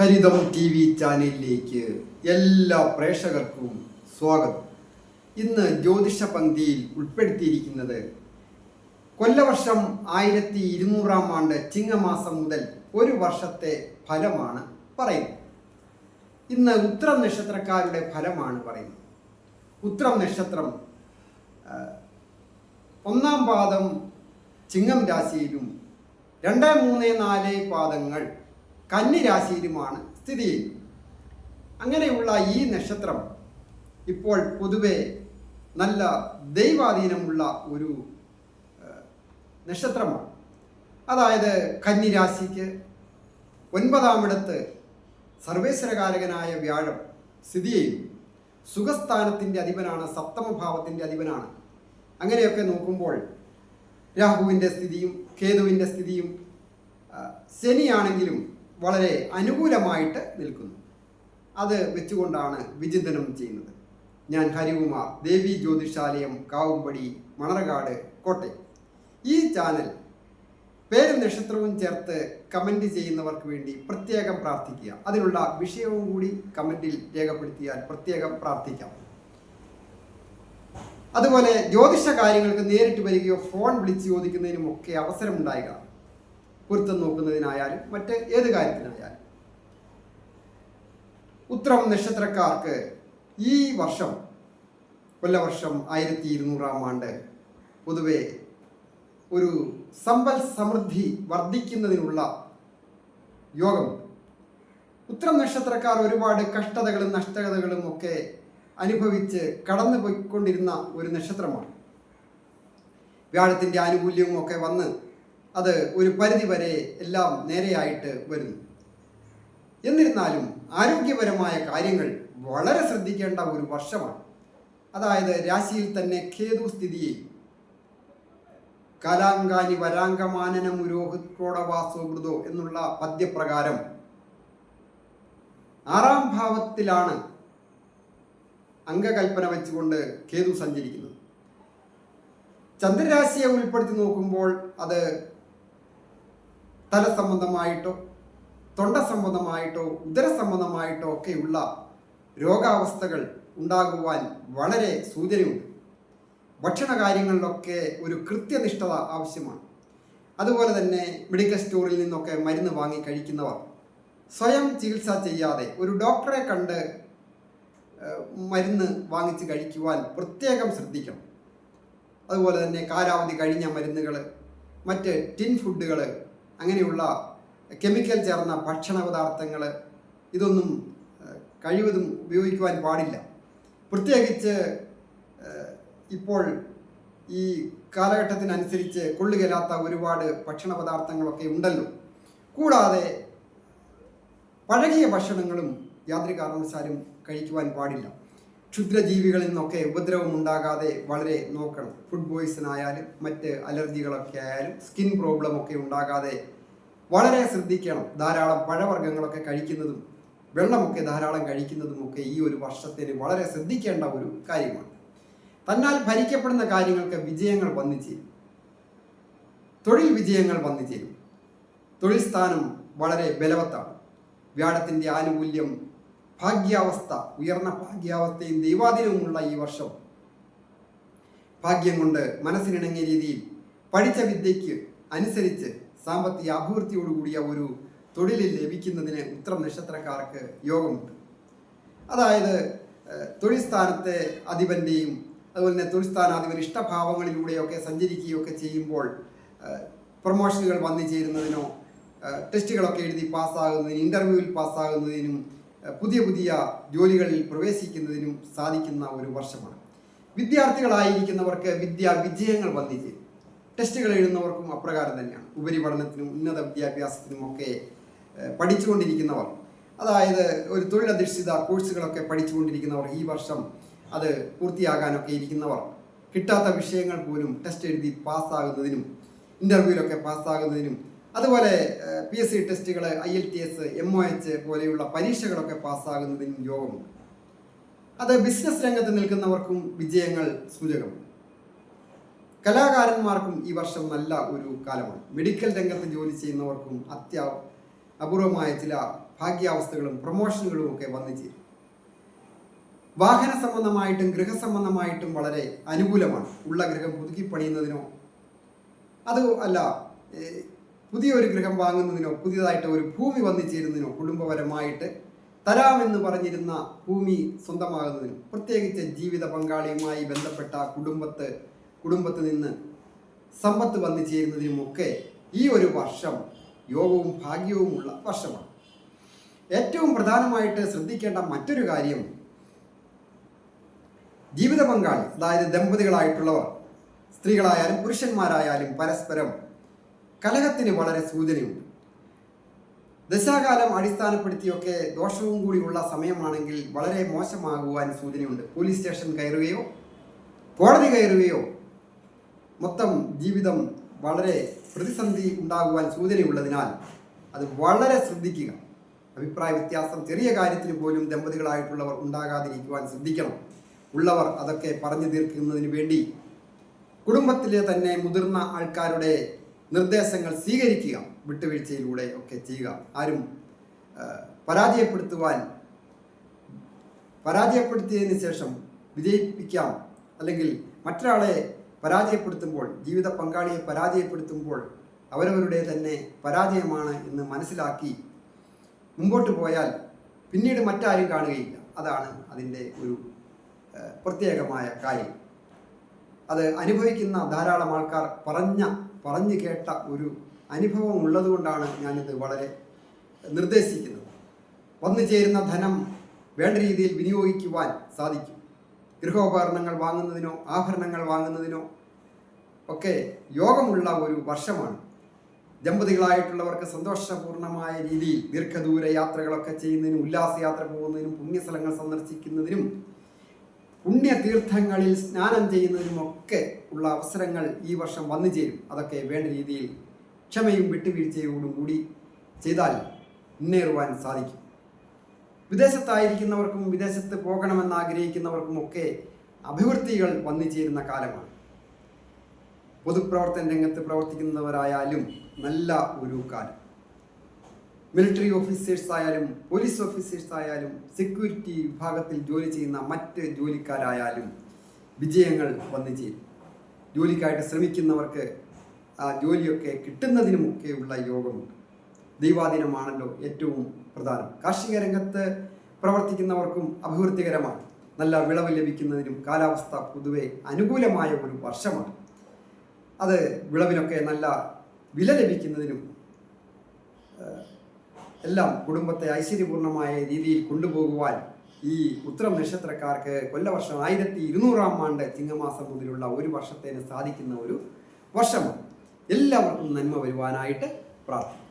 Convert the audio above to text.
ഹരിതം TV ചാനലിലേക്ക് എല്ലാ പ്രേക്ഷകർക്കും സ്വാഗതം. ഇന്ന് ജ്യോതിഷ പങ്ക്തിയിൽ ഉൾപ്പെടുത്തിയിരിക്കുന്നത് കൊല്ലവർഷം 1200 ആണ്ട് ചിങ്ങമാസം മുതൽ ഒരു വർഷത്തെ ഫലമാണ് പറയുന്നത്. ഇന്ന് ഉത്രം നക്ഷത്രക്കാരുടെ ഫലമാണ് പറയുന്നത്. ഉത്രം നക്ഷത്രം ഒന്നാം പാദം ചിങ്ങം രാശിയിലും 2, 3, 4 പാദങ്ങൾ കന്നി രാശിയിലുമാണ് സ്ഥിതി ചെയ്യുന്നത്. അങ്ങനെയുള്ള ഈ നക്ഷത്രം ഇപ്പോൾ പൊതുവെ നല്ല ദൈവാധീനമുള്ള ഒരു നക്ഷത്രമാണ്. അതായത് കന്നി രാശിക്ക് 9-ാം ഇടത്ത് സർവേശ്വരകാരകനായ വ്യാഴം സ്ഥിതി ചെയ്യുന്നു. സുഖസ്ഥാനത്തിൻ്റെ അധിപനാണ്, സപ്തമഭാവത്തിൻ്റെ അധിപനാണ്. അങ്ങനെയൊക്കെ നോക്കുമ്പോൾ രാഹുവിൻ്റെ സ്ഥിതിയും കേതുവിൻ്റെ സ്ഥിതിയും ശനിയാണെങ്കിലും വളരെ അനുകൂലമായിട്ട് നിൽക്കുന്നു. അത് വെച്ചുകൊണ്ടാണ് വിചിന്തനം ചെയ്യുന്നത്. ഞാൻ ഹരികുമാർ, ദേവി ജ്യോതിഷാലയം, കാവുംപടി, മണർകാട്, കോട്ടയം. ഈ ചാനൽ പേരും നക്ഷത്രവും ചേർത്ത് കമൻറ്റ് ചെയ്യുന്നവർക്ക് വേണ്ടി പ്രത്യേകം പ്രാർത്ഥിക്കുക. അതിനുള്ള വിഷയവും കൂടി കമൻറ്റിൽ രേഖപ്പെടുത്തിയാൽ പ്രത്യേകം പ്രാർത്ഥിക്കാം. അതുപോലെ ജ്യോതിഷ കാര്യങ്ങൾക്ക് നേരിട്ട് വരികയോ ഫോൺ വിളിച്ച് ചോദിക്കുന്നതിനുമൊക്കെ അവസരമുണ്ടായില്ല. പൊരുത്തം നോക്കുന്നതിനായാലും മറ്റ് ഏത് കാര്യത്തിനായാലും. ഉത്രം നക്ഷത്രക്കാർക്ക് ഈ വർഷം കൊല്ലവർഷം 1200 ആണ്ട് പൊതുവെ ഒരു സമ്പൽ സമൃദ്ധി വർദ്ധിക്കുന്നതിനുള്ള യോഗമുണ്ട്. ഉത്രം നക്ഷത്രക്കാർ ഒരുപാട് കഷ്ടതകളും നഷ്ടതകളും ഒക്കെ അനുഭവിച്ച് കടന്നു പോയിക്കൊണ്ടിരുന്ന ഒരു നക്ഷത്രമാണ്. വ്യാഴത്തിൻ്റെ ആനുകൂല്യവും ഒക്കെ വന്ന് അത് ഒരു പരിധി വരെ എല്ലാം നേരെയായിട്ട് വരുന്നു. എന്നിരുന്നാലും ആരോഗ്യപരമായ കാര്യങ്ങൾ വളരെ ശ്രദ്ധിക്കേണ്ട ഒരു വർഷമാണ്. അതായത് രാശിയിൽ തന്നെ കേതു സ്ഥിതി ചെയ്യും. കാലാങ്കാനി വരാങ്കമാനനം ഉരോഹിത്രോടവാസോ മൃതോ എന്നുള്ള പദ്യപ്രകാരം 6-ാം ഭാവത്തിലാണ് അംഗകൽപ്പന വെച്ചുകൊണ്ട് കേതു സഞ്ചരിക്കുന്നത്. ചന്ദ്രരാശിയെ ഉൾപ്പെടുത്തി നോക്കുമ്പോൾ അത് തല സംബന്ധമായിട്ടോ തൊണ്ട സംബന്ധമായിട്ടോ ഉദര സംബന്ധമായിട്ടോ ഒക്കെയുള്ള രോഗാവസ്ഥകൾ ഉണ്ടാകുവാൻ വളരെ സൂചനയുണ്ട്. ഭക്ഷണ കാര്യങ്ങളിലൊക്കെ ഒരു കൃത്യനിഷ്ഠത ആവശ്യമാണ്. അതുപോലെ തന്നെ മെഡിക്കൽ സ്റ്റോറിൽ നിന്നൊക്കെ മരുന്ന് വാങ്ങി കഴിക്കുന്നവർ സ്വയം ചികിത്സ ചെയ്യാതെ ഒരു ഡോക്ടറെ കണ്ട് മരുന്ന് വാങ്ങിച്ച് കഴിക്കുവാൻ പ്രത്യേകം ശ്രദ്ധിക്കണം. അതുപോലെ തന്നെ കാലാവധി കഴിഞ്ഞ മരുന്നുകൾ, മറ്റ് ടിൻ ഫുഡുകൾ, അങ്ങനെയുള്ള കെമിക്കൽ ചേർന്ന ഭക്ഷണ പദാർത്ഥങ്ങൾ ഇതൊന്നും കഴിവതും ഉപയോഗിക്കുവാൻ പാടില്ല. പ്രത്യേകിച്ച് ഇപ്പോൾ ഈ കാലഘട്ടത്തിനനുസരിച്ച് കൊള്ളുകയില്ലാത്ത ഒരുപാട് ഭക്ഷണ പദാർത്ഥങ്ങളൊക്കെ ഉണ്ടല്ലോ. കൂടാതെ പഴകിയ ഭക്ഷണങ്ങളും യാതൊരു കാരണവശാലും കഴിക്കുവാൻ പാടില്ല. ക്ഷുദ്രജീവികളിൽ നിന്നൊക്കെ ഉപദ്രവം ഉണ്ടാകാതെ വളരെ നോക്കണം. ഫുഡ് പോയ്സൺ ആയാലും മറ്റ് അലർജികളൊക്കെ ആയാലും സ്കിൻ പ്രോബ്ലം ഒക്കെ ഉണ്ടാകാതെ വളരെ ശ്രദ്ധിക്കണം. ധാരാളം പഴവർഗ്ഗങ്ങളൊക്കെ കഴിക്കുന്നതും വെള്ളമൊക്കെ ധാരാളം കഴിക്കുന്നതുമൊക്കെ ഈ ഒരു വർഷത്തിന് വളരെ ശ്രദ്ധിക്കേണ്ട ഒരു കാര്യമാണ്. തന്നാൽ ഭരിക്കപ്പെടുന്ന കാര്യങ്ങൾക്ക് വിജയങ്ങൾ വന്നു ചേരും. തൊഴിൽ വിജയങ്ങൾ വന്നു ചേരും. തൊഴിൽ സ്ഥാനം വളരെ ബലവത്താണ്. വ്യാഴത്തിൻ്റെ ആനുകൂല്യം, ഭാഗ്യാവസ്ഥ, ഉയർന്ന ഭാഗ്യാവസ്ഥയും ദൈവാധീനവുമുള്ള ഈ വർഷം ഭാഗ്യം കൊണ്ട് മനസ്സിനിണങ്ങിയ രീതിയിൽ പഠിച്ച വിദ്യയ്ക്ക് അനുസരിച്ച് സാമ്പത്തിക അഭിവൃദ്ധിയോടുകൂടിയ ഒരു തൊഴിലിൽ ലഭിക്കുന്നതിന് ഉത്രം നക്ഷത്രക്കാർക്ക് യോഗമുണ്ട്. അതായത് തൊഴിൽ സ്ഥാനത്തെ അധിപൻ്റെയും അതുപോലെ തന്നെ തൊഴിൽ സ്ഥാനാധിപൻ ഇഷ്ടഭാവങ്ങളിലൂടെയൊക്കെ സഞ്ചരിക്കുകയൊക്കെ ചെയ്യുമ്പോൾ പ്രൊമോഷനുകൾ വന്നു ചേരുന്നതിനോ ടെസ്റ്റുകളൊക്കെ എഴുതി പാസ്സാകുന്നതിനും ഇൻ്റർവ്യൂവിൽ പാസ്സാകുന്നതിനും പുതിയ പുതിയ ജോലികളിൽ പ്രവേശിക്കുന്നതിനും സാധിക്കുന്ന ഒരു വർഷമാണ്. വിദ്യാർത്ഥികളായിരിക്കുന്നവർക്ക് വിജയങ്ങൾ വന്നു ചേരും. ടെസ്റ്റുകൾ എഴുതുന്നവർക്കും അപ്രകാരം തന്നെയാണ്. ഉപരിപഠനത്തിനും ഉന്നത വിദ്യാഭ്യാസത്തിനുമൊക്കെ പഠിച്ചുകൊണ്ടിരിക്കുന്നവർ, അതായത് ഒരു തൊഴിലധിഷ്ഠിത കോഴ്സുകളൊക്കെ പഠിച്ചുകൊണ്ടിരിക്കുന്നവർ, ഈ വർഷം അത് പൂർത്തിയാകാനൊക്കെ ഇരിക്കുന്നവർ, കിട്ടാത്ത വിഷയങ്ങൾ പോലും ടെസ്റ്റ് എഴുതി പാസ്സാകുന്നതിനും ഇൻ്റർവ്യൂവിലൊക്കെ പാസ്സാകുന്നതിനും, അതുപോലെ PSC ടെസ്റ്റുകൾ, IELTS, MOH പോലെയുള്ള പരീക്ഷകളൊക്കെ പാസ്സാകുന്നതിനും യോഗമുണ്ട്. അത് ബിസിനസ് രംഗത്ത് നിൽക്കുന്നവർക്കും വിജയങ്ങൾ സൂചകമാണ്. കലാകാരന്മാർക്കും ഈ വർഷം നല്ല ഒരു കാലമാണ്. മെഡിക്കൽ രംഗത്ത് ജോലി ചെയ്യുന്നവർക്കും അപൂർവമായ ചില ഭാഗ്യാവസ്ഥകളും പ്രൊമോഷനുകളും ഒക്കെ വന്നു ചേരും. വാഹന സംബന്ധമായിട്ടും ഗൃഹസംബന്ധമായിട്ടും വളരെ അനുകൂലമാണ്. ഉള്ള ഗൃഹം പുതുക്കി പണിയുന്നതിനോ അത് അല്ല പുതിയൊരു ഗൃഹം വാങ്ങുന്നതിനോ പുതിയതായിട്ട് ഒരു ഭൂമി വന്നു ചേരുന്നതിനോ കുടുംബപരമായിട്ട് തരാമെന്ന് പറഞ്ഞിരുന്ന ഭൂമി സ്വന്തമാകുന്നതിനും പ്രത്യേകിച്ച് ജീവിത പങ്കാളിയുമായി ബന്ധപ്പെട്ട കുടുംബത്ത് നിന്ന് സമ്പത്ത് വന്നു ചേരുന്നതിനുമൊക്കെ ഈ ഒരു വർഷം യോഗവും ഭാഗ്യവുമുള്ള വർഷമാണ്. ഏറ്റവും പ്രധാനമായിട്ട് ശ്രദ്ധിക്കേണ്ട മറ്റൊരു കാര്യം, ജീവിത പങ്കാളി അതായത് ദമ്പതികളായിട്ടുള്ളവർ സ്ത്രീകളായാലും പുരുഷന്മാരായാലും പരസ്പരം കലഹത്തിന് വളരെ സൂചനയുണ്ട്. ദശാകാലം അടിസ്ഥാനപ്പെടുത്തിയൊക്കെ ദോഷവും കൂടിയുള്ള സമയമാണെങ്കിൽ വളരെ മോശമാകുവാൻ സൂചനയുണ്ട്. പോലീസ് സ്റ്റേഷൻ കയറുകയോ കോടതി കയറുകയോ മൊത്തം ജീവിതം വളരെ പ്രതിസന്ധി ഉണ്ടാകുവാൻ സൂചനയുള്ളതിനാൽ അത് വളരെ ശ്രദ്ധിക്കുക. അഭിപ്രായ വ്യത്യാസം ചെറിയ കാര്യത്തിന് പോലും ദമ്പതികളായിട്ടുള്ളവർ ഉണ്ടാകാതിരിക്കുവാൻ ശ്രദ്ധിക്കണം. ഉള്ളവർ അതൊക്കെ പറഞ്ഞു തീർക്കുന്നതിന് വേണ്ടി കുടുംബത്തിലെ തന്നെ മുതിർന്ന ആൾക്കാരുടെ നിർദ്ദേശങ്ങൾ സ്വീകരിക്കുക, വിട്ടുവീഴ്ചയിലൂടെ ഒക്കെ ചെയ്യുക. ആരും പരാജയപ്പെടുത്തിയതിന് ശേഷം വിജയിപ്പിക്കാം, അല്ലെങ്കിൽ മറ്റൊരാളെ പരാജയപ്പെടുത്തുമ്പോൾ, ജീവിത പങ്കാളിയെ പരാജയപ്പെടുത്തുമ്പോൾ അവരവരുടെ തന്നെ പരാജയമാണ് എന്ന് മനസ്സിലാക്കി മുമ്പോട്ട് പോയാൽ പിന്നീട് മറ്റാരും കാണുകയില്ല. അതാണ് അതിൻ്റെ ഒരു പ്രത്യേകമായ കാര്യം. അത് അനുഭവിക്കുന്ന ധാരാളം ആൾക്കാർ പറഞ്ഞു കേട്ട ഒരു അനുഭവം ഉള്ളതുകൊണ്ടാണ് ഞാനിത് വളരെ നിർദ്ദേശിക്കുന്നത്. വന്നു ചേരുന്ന ധനം വേണ്ട രീതിയിൽ വിനിയോഗിക്കുവാൻ സാധിക്കും. ഗൃഹോപകരണങ്ങൾ വാങ്ങുന്നതിനോ ആഭരണങ്ങൾ വാങ്ങുന്നതിനോ ഒക്കെ യോഗമുള്ള ഒരു വർഷമാണ്. ദമ്പതികളായിട്ടുള്ളവർക്ക് സന്തോഷപൂർണമായ രീതിയിൽ ദീർഘദൂര യാത്രകളൊക്കെ ചെയ്യുന്നതിനും ഉല്ലാസയാത്ര പോകുന്നതിനും പുണ്യസ്ഥലങ്ങൾ സന്ദർശിക്കുന്നതിനും പുണ്യതീർത്ഥങ്ങളിൽ സ്നാനം ചെയ്യുന്നതിനുമൊക്കെ ഉള്ള അവസരങ്ങൾ ഈ വർഷം വന്നു ചേരും. അതൊക്കെ വേണ്ട രീതിയിൽ ക്ഷമയും വിട്ടുവീഴ്ചയോടും കൂടി ചെയ്താൽ മുന്നേറുവാൻ സാധിക്കും. വിദേശത്തായിരിക്കുന്നവർക്കും വിദേശത്ത് പോകണമെന്ന് ആഗ്രഹിക്കുന്നവർക്കുമൊക്കെ അഭിവൃദ്ധികൾ വന്നു ചേരുന്ന കാലമാണ്. പൊതുപ്രവർത്തന രംഗത്ത് പ്രവർത്തിക്കുന്നവരായാലും നല്ല ഒരു കാലം. മിലിറ്ററി ഓഫീസേഴ്സ് ആയാലും പോലീസ് ഓഫീസേഴ്സ് ആയാലും സെക്യൂരിറ്റി വിഭാഗത്തിൽ ജോലി ചെയ്യുന്ന മറ്റ് ജോലിക്കാരായാലും വിജയങ്ങൾ വന്നു ചേരും. ജോലിക്കായിട്ട് ശ്രമിക്കുന്നവർക്ക് ആ ജോലിയൊക്കെ കിട്ടുന്നതിനുമൊക്കെയുള്ള യോഗമുണ്ട്. ദൈവാധീനമാണല്ലോ ഏറ്റവും പ്രധാനം. കാർഷിക രംഗത്ത് പ്രവർത്തിക്കുന്നവർക്കും അഭിവൃദ്ധികരമാണ്. നല്ല വിളവ് ലഭിക്കുന്നതിനും കാലാവസ്ഥ പൊതുവെ അനുകൂലമായ ഒരു വർഷമാണ്. അത് വിളവിനൊക്കെ നല്ല വില ലഭിക്കുന്നതിനും എല്ലാം കുടുംബത്തെ ഐശ്വര്യപൂർണമായ രീതിയിൽ കൊണ്ടുപോകുവാൻ ഈ ഉത്രം നക്ഷത്രക്കാർക്ക് കൊല്ലവർഷം 1200 ആണ്ട് ചിങ്ങമാസം മുതലുള്ള ഒരു വർഷത്തേന് സാധിക്കുന്ന ഒരു വർഷമാണ്. എല്ലാവർക്കും നന്മ വരുവാനായിട്ട് പ്രാർത്ഥിക്കുന്നു.